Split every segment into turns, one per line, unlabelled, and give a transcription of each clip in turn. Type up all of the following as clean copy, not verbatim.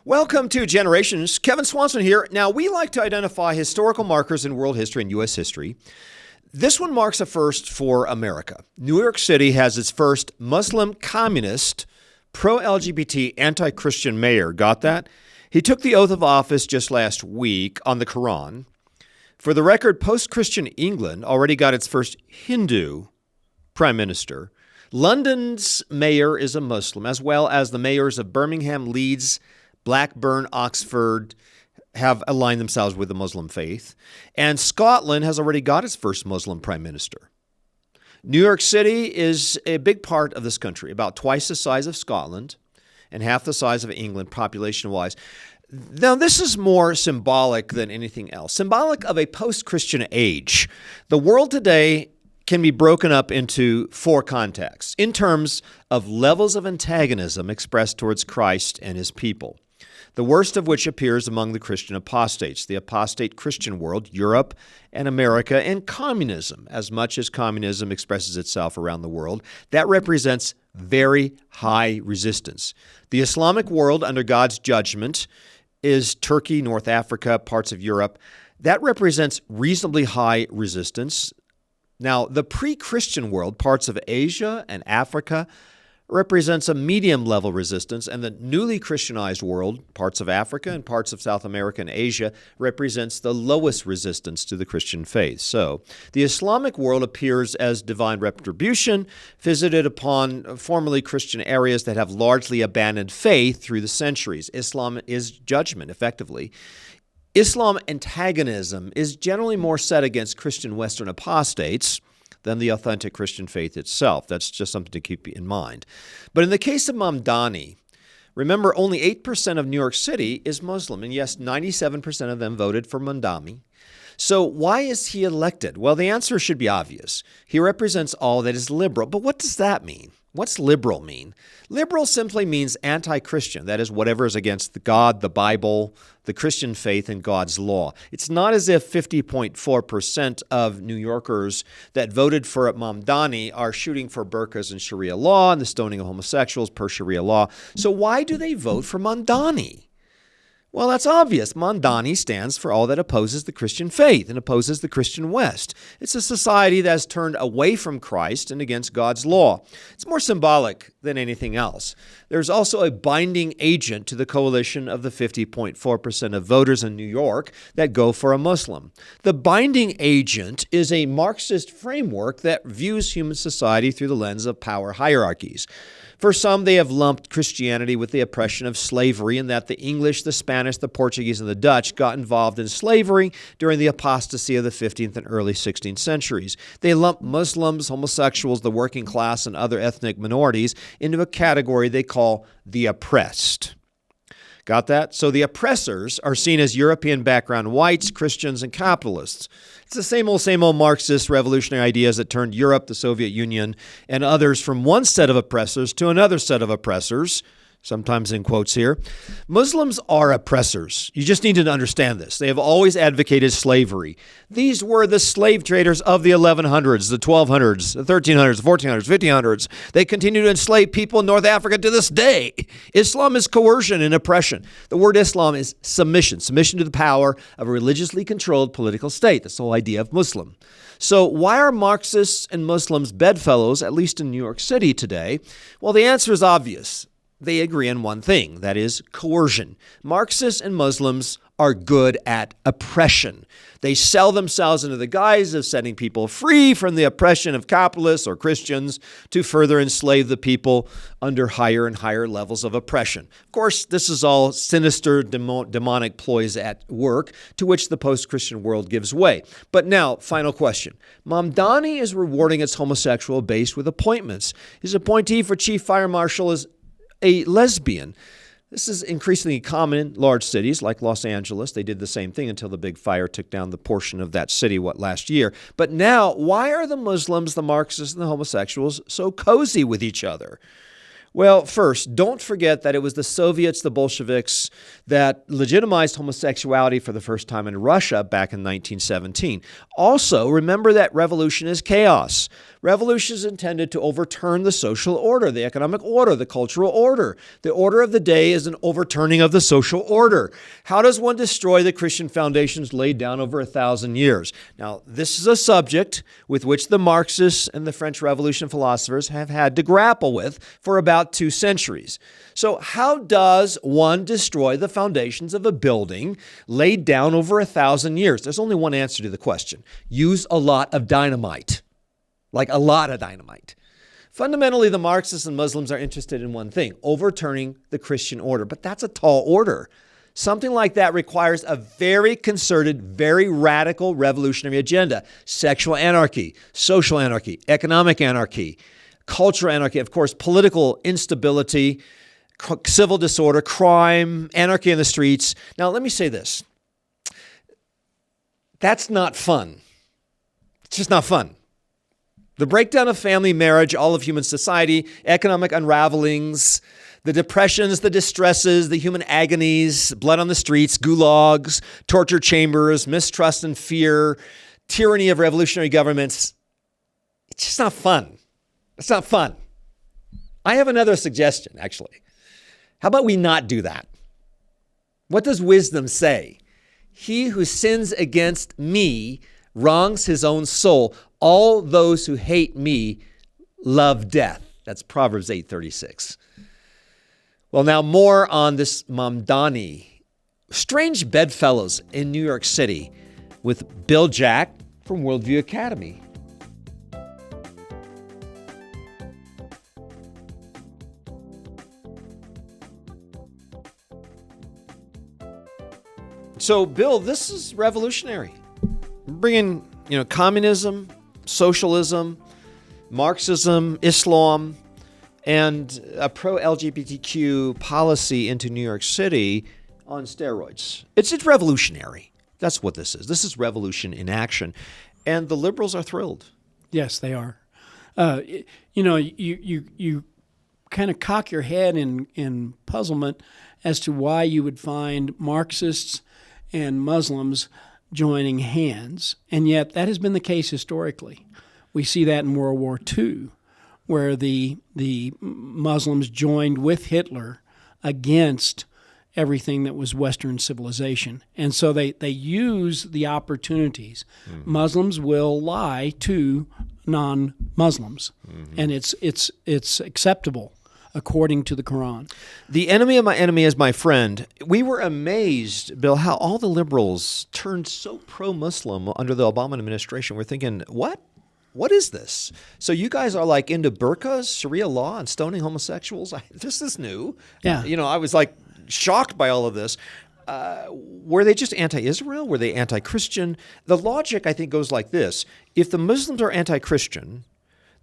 Welcome to Generations. Kevin Swanson here. Now, we like to identify historical markers in world history and U.S. history. This one marks a first for America. New York City has its first Muslim communist, pro-LGBT, anti-Christian mayor. Got that? He took the oath of office just last week on the Quran. For the record, post-Christian England already got its first Hindu prime minister. London's mayor is a Muslim, as well as the mayors of Birmingham, Leeds, Blackburn, Oxford have aligned themselves with the Muslim faith. And Scotland has already got its first Muslim prime minister. New York City is a big part of this country, about twice the size of Scotland and half the size of England population-wise. Now, this is more symbolic than anything else, symbolic of a post-Christian age. The world today can be broken up into four contexts in terms of levels of antagonism expressed towards Christ and his people. The worst of which appears among the Christian apostates, the apostate Christian world, Europe and America, and communism, as much as communism expresses itself around the world. That represents very high resistance. The Islamic world under God's judgment is Turkey, North Africa, parts of Europe. That represents reasonably high resistance. Now, the pre-Christian world, parts of Asia and Africa, represents a medium-level resistance, and the newly Christianized world, parts of Africa and parts of South America and Asia, represents the lowest resistance to the Christian faith. So, the Islamic world appears as divine retribution, visited upon formerly Christian areas that have largely abandoned faith through the centuries. Islam is judgment, effectively. Islam antagonism is generally more set against Christian Western apostates than the authentic Christian faith itself. That's just something to keep in mind. But in the case of Mamdani, remember only 8% of New York City is Muslim. And yes, 97% of them voted for Mamdani. So why is he elected? Well, the answer should be obvious. He represents all that is liberal. But what does that mean? What's liberal mean? Liberal simply means anti-Christian. That is, whatever is against God, the Bible, the Christian faith, and God's law. It's not as if 50.4% of New Yorkers that voted for Mamdani are shooting for burqas and Sharia law and the stoning of homosexuals per Sharia law. So why do they vote for Mamdani? Well, that's obvious. Mamdani stands for all that opposes the Christian faith and opposes the Christian West. It's a society that has turned away from Christ and against God's law. It's more symbolic than anything else. There's also a binding agent to the coalition of the 50.4% of voters in New York that go for a Muslim. The binding agent is a Marxist framework that views human society through the lens of power hierarchies. For some, they have lumped Christianity with the oppression of slavery, and that the English, the Spanish, the Portuguese, and the Dutch got involved in slavery during the apostasy of the 15th and early 16th centuries. They lump Muslims, homosexuals, the working class, and other ethnic minorities into a category they call the oppressed. Got that? So the oppressors are seen as European background whites, Christians, and capitalists. It's the same old Marxist revolutionary ideas that turned Europe, the Soviet Union, and others from one set of oppressors to another set of oppressors, sometimes in quotes here. Muslims are oppressors. You just need to understand this. They have always advocated slavery. These were the slave traders of the 1100s, the 1200s, the 1300s, the 1400s, 1500s. They continue to enslave people in North Africa to this day. Islam is coercion and oppression. The word Islam is submission to the power of a religiously controlled political state. That's the whole idea of Muslim. So why are Marxists and Muslims bedfellows, at least in New York City today? Well, the answer is obvious. They agree on one thing, that is coercion. Marxists and Muslims are good at oppression. They sell themselves into the guise of setting people free from the oppression of capitalists or Christians to further enslave the people under higher and higher levels of oppression. Of course, this is all sinister demonic ploys at work to which the post-Christian world gives way. But now, final question. Mamdani is rewarding its homosexual base with appointments. His appointee for chief fire marshal is a lesbian. This is increasingly common in large cities like Los Angeles. They did the same thing until the big fire took down the portion of that city, last year. But now, why are the Muslims, the Marxists, and the homosexuals so cozy with each other? Well, first, don't forget that it was the Soviets, the Bolsheviks, that legitimized homosexuality for the first time in Russia back in 1917. Also, remember that revolution is chaos. Revolution is intended to overturn the social order, the economic order, the cultural order. The order of the day is an overturning of the social order. How does one destroy the Christian foundations laid down over 1,000 years? Now, this is a subject with which the Marxists and the French Revolution philosophers have had to grapple with for about 2 centuries. So how does one destroy the foundations of a building laid down over 1,000 years? There's only one answer to the question. Use a lot of dynamite. Like a lot of dynamite. Fundamentally, the Marxists and Muslims are interested in one thing, overturning the Christian order. But that's a tall order. Something like that requires a very concerted, very radical revolutionary agenda. Sexual anarchy, social anarchy, economic anarchy, cultural anarchy, of course, political instability, civil disorder, crime, anarchy in the streets. Now, let me say this. That's not fun. It's just not fun. The breakdown of family, marriage, all of human society, economic unravelings, the depressions, the distresses, the human agonies, blood on the streets, gulags, torture chambers, mistrust and fear, tyranny of revolutionary governments. It's just not fun. It's not fun. I have another suggestion, actually. How about we not do that? What does wisdom say? He who sins against me wrongs his own soul. All those who hate me love death. That's Proverbs 8:36. Well, now more on this Mamdani. Strange bedfellows in New York City with Bill Jack from Worldview Academy. So, Bill, this is revolutionary. Bringing, communism, socialism, Marxism, Islam, and a pro-LGBTQ policy into New York City on steroids. It's revolutionary. That's what this is. This is revolution in action. And the liberals are thrilled.
Yes, they are. You kind of cock your head in puzzlement as to why you would find Marxists and Muslims joining hands. And yet that has been the case historically. We see that in World War II, where the Muslims joined with Hitler against everything that was Western civilization. And so they use the opportunities. Mm-hmm. Muslims will lie to non-Muslims, and it's acceptable according to the Quran.
The enemy of my enemy is my friend. We were amazed, Bill, how all the liberals turned so pro-Muslim under the Obama administration. We're thinking, what? What is this? So you guys are like into burqas, Sharia law, and stoning homosexuals? This is new.
Yeah.
I was like shocked by all of this. Were they just anti-Israel? Were they anti-Christian? The logic, I think, goes like this. If the Muslims are anti-Christian,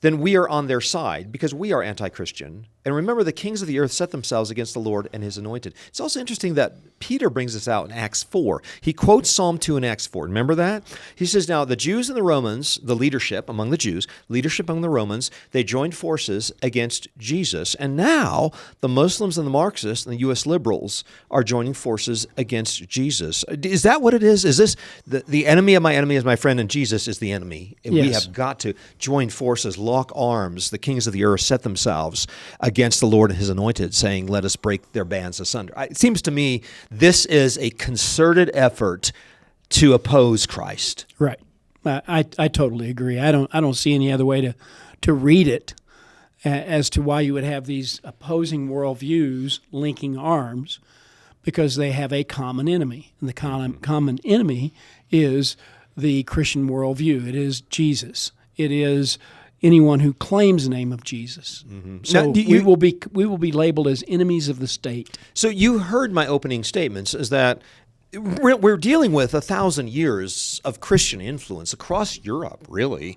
then we are on their side because we are anti-Christian. And remember, the kings of the earth set themselves against the Lord and his anointed. It's also interesting that Peter brings this out in Acts 4. He quotes Psalm 2 in Acts 4. Remember that? He says, now the Jews and the Romans, the leadership among the Jews, leadership among the Romans, they joined forces against Jesus. And now the Muslims and the Marxists and the U.S. liberals are joining forces against Jesus. Is that what it is? Is this the enemy of my enemy is my friend and Jesus is the enemy? And
yes.
We have got to join forces, lock arms. The kings of the earth set themselves against the Lord and his anointed, saying, let us break their bands asunder. It seems to me this is a concerted effort to oppose Christ.
Right. I totally agree. I don't see any other way to read it as to why you would have these opposing worldviews linking arms, because they have a common enemy. And the common enemy is the Christian worldview. It is Jesus. It is anyone who claims the name of Jesus. Mm-hmm. So now, we will be labeled as enemies of the state.
So you heard my opening statements, is that we're dealing with 1,000 years of Christian influence across Europe, really.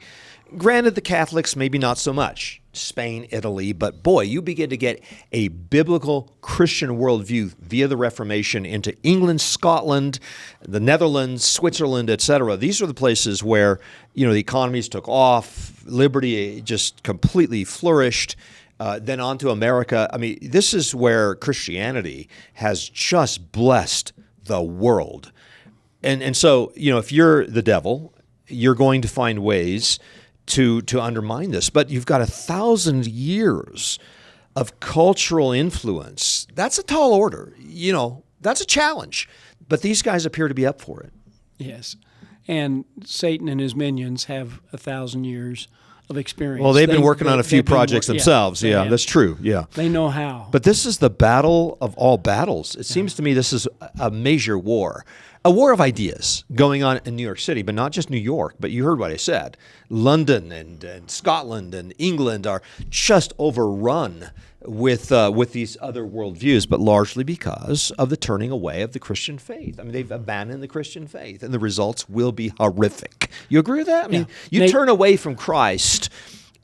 Granted, the Catholics, maybe not so much. Spain, Italy, but boy, you begin to get a biblical Christian worldview via the Reformation into England, Scotland, the Netherlands, Switzerland, etc. These are the places where, the economies took off, liberty just completely flourished. then on to America. I mean, this is where Christianity has just blessed the world. And so, if you're the devil, you're going to find ways to undermine this. But you've got 1,000 years of cultural influence. That's a tall order. That's a challenge. But these guys appear to be up for it.
Yes. And Satan and his minions have 1,000 years of experience.
Well, they've been working on a few projects themselves. Yeah, that's true. Yeah.
They know how.
But this is the battle of all battles. It seems to me this is a major war. A war of ideas going on in New York City, but not just New York, but you heard what I said. London and Scotland and England are just overrun with these other worldviews, but largely because of the turning away of the Christian faith. I mean, they've abandoned the Christian faith, and the results will be horrific. You agree with that? I mean, you turn away from Christ,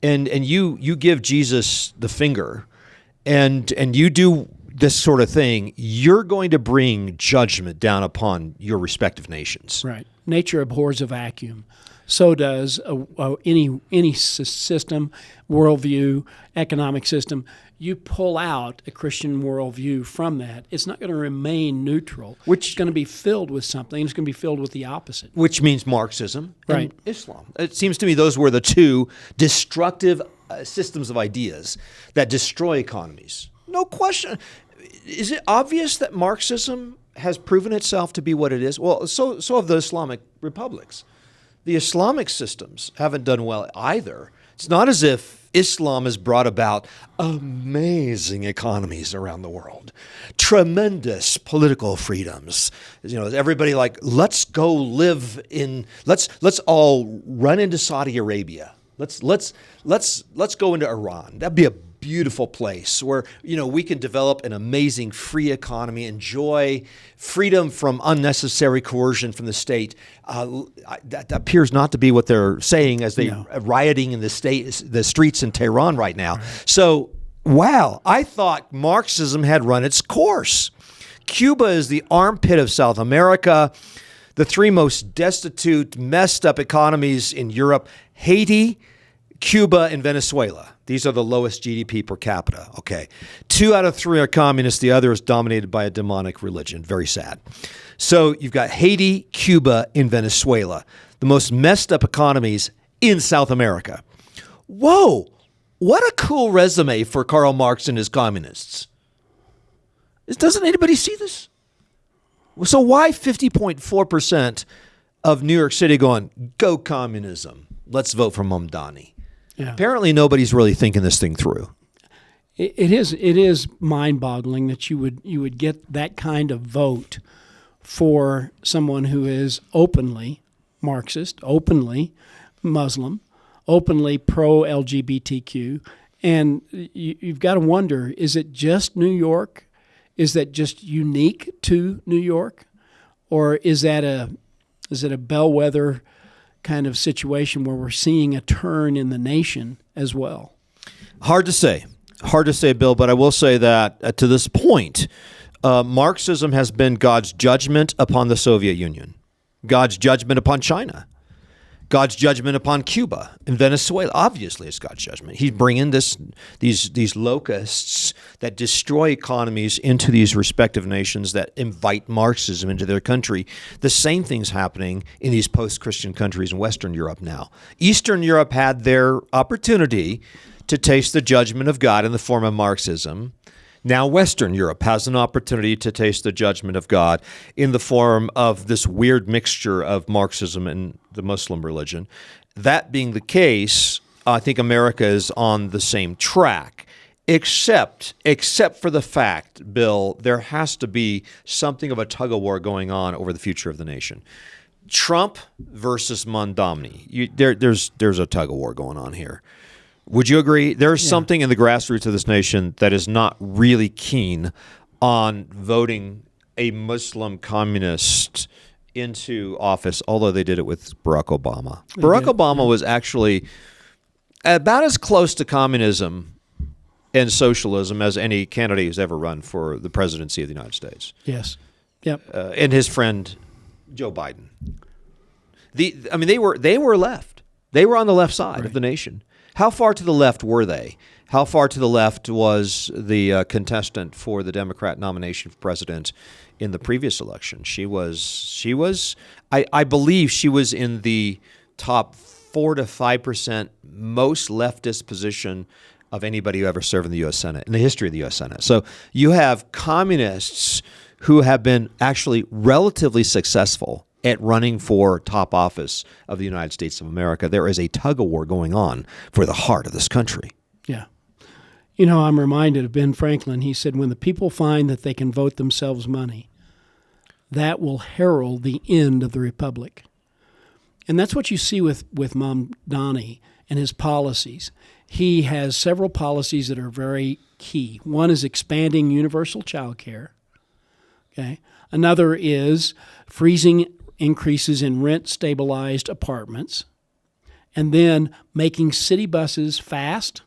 and you give Jesus the finger, and you do this sort of thing, you're going to bring judgment down upon your respective nations.
Right. Nature abhors a vacuum. So does any system, worldview, economic system. You pull out a Christian worldview from that, it's not going to remain neutral. It's going to be filled with something. It's going to be filled with the opposite.
Which means Marxism and Islam. It seems to me those were the two destructive systems of ideas that destroy economies. No question. Is it obvious that Marxism has proven itself to be what it is? Well, so have the Islamic republics. The Islamic systems haven't done well either. It's not as if Islam has brought about amazing economies around the world, tremendous political freedoms. Everybody let's go live in. Let's all run into Saudi Arabia. Let's go into Iran. That'd be a beautiful place where we can develop an amazing free economy, enjoy freedom from unnecessary coercion from the state. That appears not to be what they're saying as they rioting in the streets in Tehran right now. Right. So, wow, I thought Marxism had run its course. Cuba is the armpit of South America. The three most destitute, messed up economies in Europe: Haiti, Cuba, and Venezuela. These are the lowest GDP per capita. Okay. 2 out of 3 are communist. The other is dominated by a demonic religion. Very sad. So you've got Haiti, Cuba, and Venezuela, the most messed up economies in South America. Whoa. What a cool resume for Karl Marx and his communists. Doesn't anybody see this? So why 50.4% of New York City going, go communism? Let's vote for Mamdani. Yeah. Apparently, nobody's really thinking this thing through.
It is mind-boggling that you would get that kind of vote for someone who is openly Marxist, openly Muslim, openly pro-LGBTQ, and you've got to wonder: is it just New York? Is that just unique to New York, or is it a bellwether kind of situation where we're seeing a turn in the nation as well?
Hard to say, Bill, but I will say that to this point, Marxism has been God's judgment upon the Soviet Union, God's judgment upon China, God's judgment upon Cuba and Venezuela. Obviously, it's God's judgment. He's bringing these locusts that destroy economies into these respective nations that invite Marxism into their country. The same thing's happening in these post-Christian countries in Western Europe now. Eastern Europe had their opportunity to taste the judgment of God in the form of Marxism. Now Western Europe has an opportunity to taste the judgment of God in the form of this weird mixture of Marxism and the Muslim religion. That being the case, I think America is on the same track, except for the fact, Bill, there has to be something of a tug-of-war going on over the future of the nation. Trump versus Mamdani. There's a tug-of-war going on here. Would you agree? There's something in the grassroots of this nation that is not really keen on voting a Muslim communist into office, although they did it with Barack Obama. Barack Obama was actually about as close to communism and socialism as any candidate who's ever run for the presidency of the United States.
Yes. Yep.
And his friend Joe Biden. They were left. They were on the left side of the nation. How far to the left were they? How far to the left was the contestant for the Democrat nomination for president in the previous election? She was. I believe she was in the top 4 to 5% most leftist position of anybody who ever served in the U.S. Senate, in the history of the U.S. Senate. So you have communists who have been actually relatively successful at running for top office of the United States of America. There is a tug-of-war going on for the heart of this country.
Yeah. You know, I'm reminded of Ben Franklin. He said, when the people find that they can vote themselves money, that will herald the end of the republic. And that's what you see with Mamdani and his policies. He has several policies that are very key. One is expanding universal child care. Okay. Another is freezing increases in rent-stabilized apartments, and then making city buses fast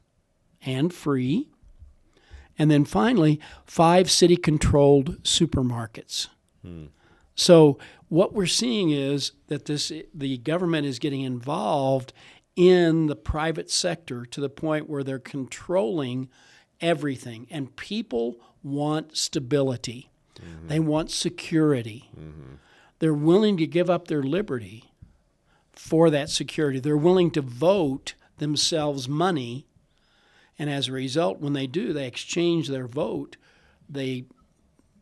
and free. And then finally, 5 city-controlled supermarkets. So what we're seeing is that the government is getting involved in the private sector to the point where they're controlling everything. And people want stability. Mm-hmm. They want security. Mm-hmm. They're willing to give up their liberty for that security. They're willing to vote themselves money. And as a result, when they do, they exchange their vote. They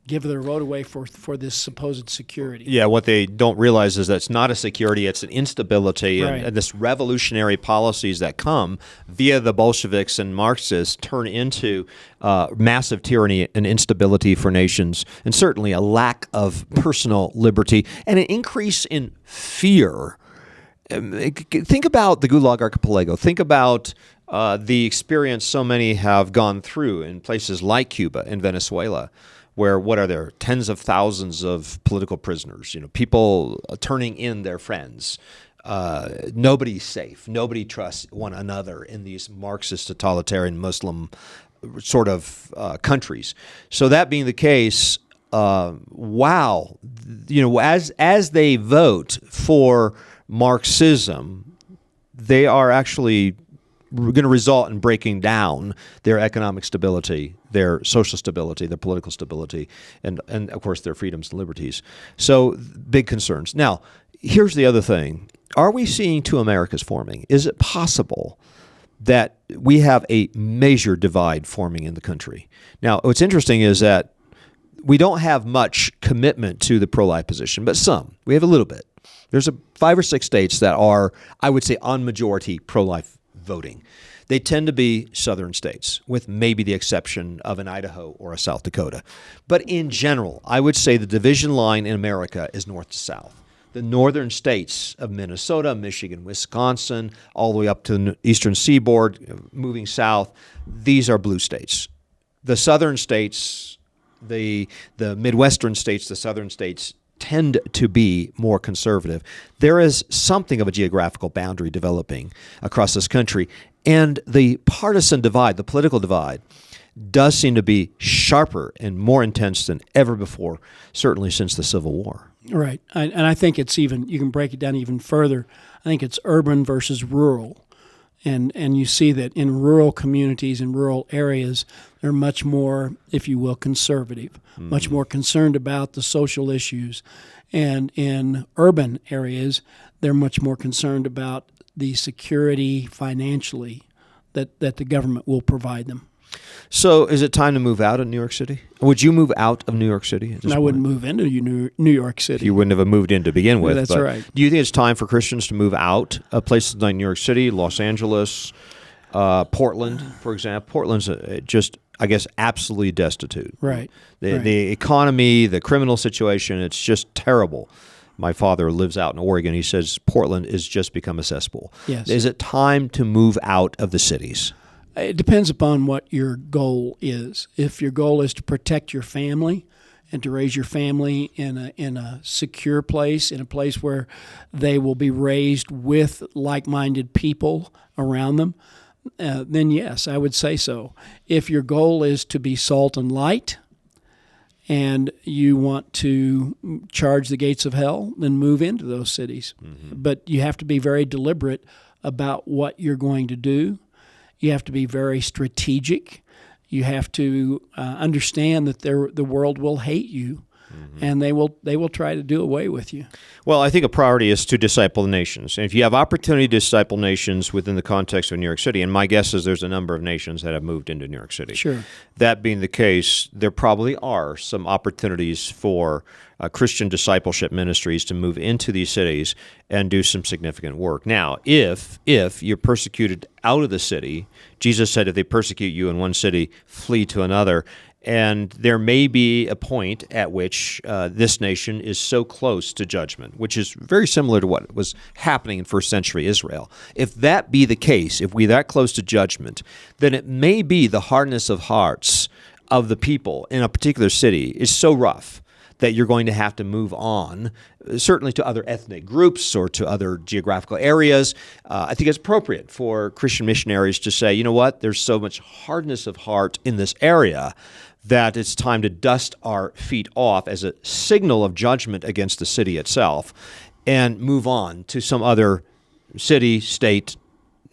give their vote away for this supposed security.
Yeah, what they don't realize is that it's not a security, it's an instability.
Right.
And this revolutionary policies that come via the Bolsheviks and Marxists turn into massive tyranny and instability for nations, and certainly a lack of personal liberty and an increase in fear. Think about the Gulag Archipelago. Think about the experience so many have gone through in places like Cuba and Venezuela, where what are there, tens of thousands of political prisoners, people turning in their friends. Nobody's safe. Nobody trusts one another in these Marxist, totalitarian, Muslim sort of countries. So that being the case, wow, as they vote for Marxism, they are actually going to result in breaking down their economic stability, their social stability, their political stability, and of course their freedoms and liberties. So big concerns. Now, here's the other thing. Are we seeing two Americas forming? Is it possible that we have a major divide forming in the country? Now, what's interesting is that we don't have much commitment to the pro-life position, but some. We have a little bit. There's 5 or 6 states that are, I would say, on majority pro-life voting. They tend to be southern states, with maybe the exception of an Idaho or a South Dakota. But in general, I would say the division line in America is north to south. The northern states of Minnesota, Michigan, Wisconsin, all the way up to the eastern seaboard, moving south, these are blue states. The southern states, the Midwestern states, the southern states, tend to be more conservative. There is something of a geographical boundary developing across this country, and the partisan divide, the political divide, does seem to be sharper and more intense than ever before, certainly since the Civil War.
Right. And I think it's even, you can break it down even further. I think it's urban versus rural. And you see that in rural communities, in rural areas, they're much more, if you will, conservative, much more concerned about the social issues. And in urban areas, they're much more concerned about the security financially that the government will provide them.
So is it time to move out of New York City? Would you move out of New York City?
I wouldn't move into New York City.
You wouldn't have moved in to begin with.
That's right.
Do you think it's time for Christians to move out of places like New York City, Los Angeles, Portland, for example? Portland's just, I guess, absolutely destitute.
Right.
The economy, the criminal situation, it's just terrible. My father lives out in Oregon. He says Portland has just become a cesspool.
Yes.
Is it time to move out of the cities?
It depends upon what your goal is. If your goal is to protect your family and to raise your family in a secure place, in a place where they will be raised with like-minded people around them, then yes, I would say so. If your goal is to be salt and light and you want to charge the gates of hell, then move into those cities. Mm-hmm. But you have to be very deliberate about what you're going to do. You have to be very strategic. You have to understand that the world will hate you, and they will try to do away with you.
Well, I think a priority is to disciple the nations. And if you have opportunity to disciple nations within the context of New York City, and my guess is there's a number of nations that have moved into New York City.
Sure.
That being the case, there probably are some opportunities for Christian discipleship ministries to move into these cities and do some significant work. Now, if you're persecuted out of the city, Jesus said if they persecute you in one city, flee to another. And there may be a point at which this nation is so close to judgment, which is very similar to what was happening in first century Israel. If that be the case, if we're that close to judgment, then it may be the hardness of hearts of the people in a particular city is so rough that you're going to have to move on, certainly to other ethnic groups or to other geographical areas. I think it's appropriate for Christian missionaries to say, you know what, there's so much hardness of heart in this area that it's time to dust our feet off as a signal of judgment against the city itself and move on to some other city, state,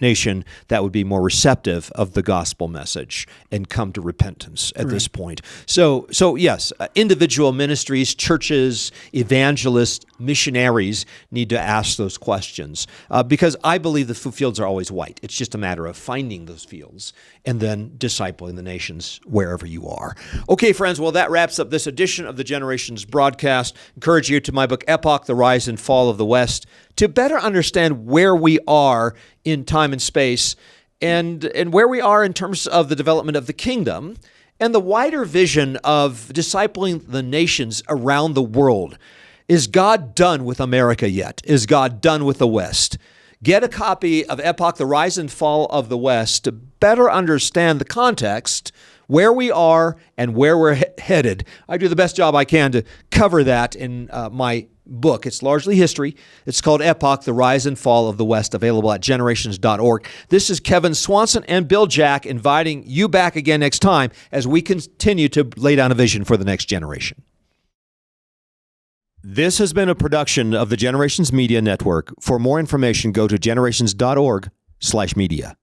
nation that would be more receptive of the gospel message and come to repentance at this point. So yes, individual ministries, churches, evangelists, missionaries need to ask those questions because I believe the fields are always white. It's just a matter of finding those fields and then discipling the nations wherever you are. Okay, friends, well, that wraps up this edition of the Generations broadcast. Encourage you to my book, Epoch, The Rise and Fall of the West, to better understand where we are in time and space and where we are in terms of the development of the kingdom and the wider vision of discipling the nations around the world. Is God done with America yet? Is God done with the West? Get a copy of Epoch, The Rise and Fall of the West to better understand the context, where we are, and where we're headed. I do the best job I can to cover that in my book. It's largely history. It's called Epoch, The Rise and Fall of the West, available at generations.org. This is Kevin Swanson and Bill Jack inviting you back again next time as we continue to lay down a vision for the next generation. This has been a production of the Generations Media Network. For more information, go to generations.org/media.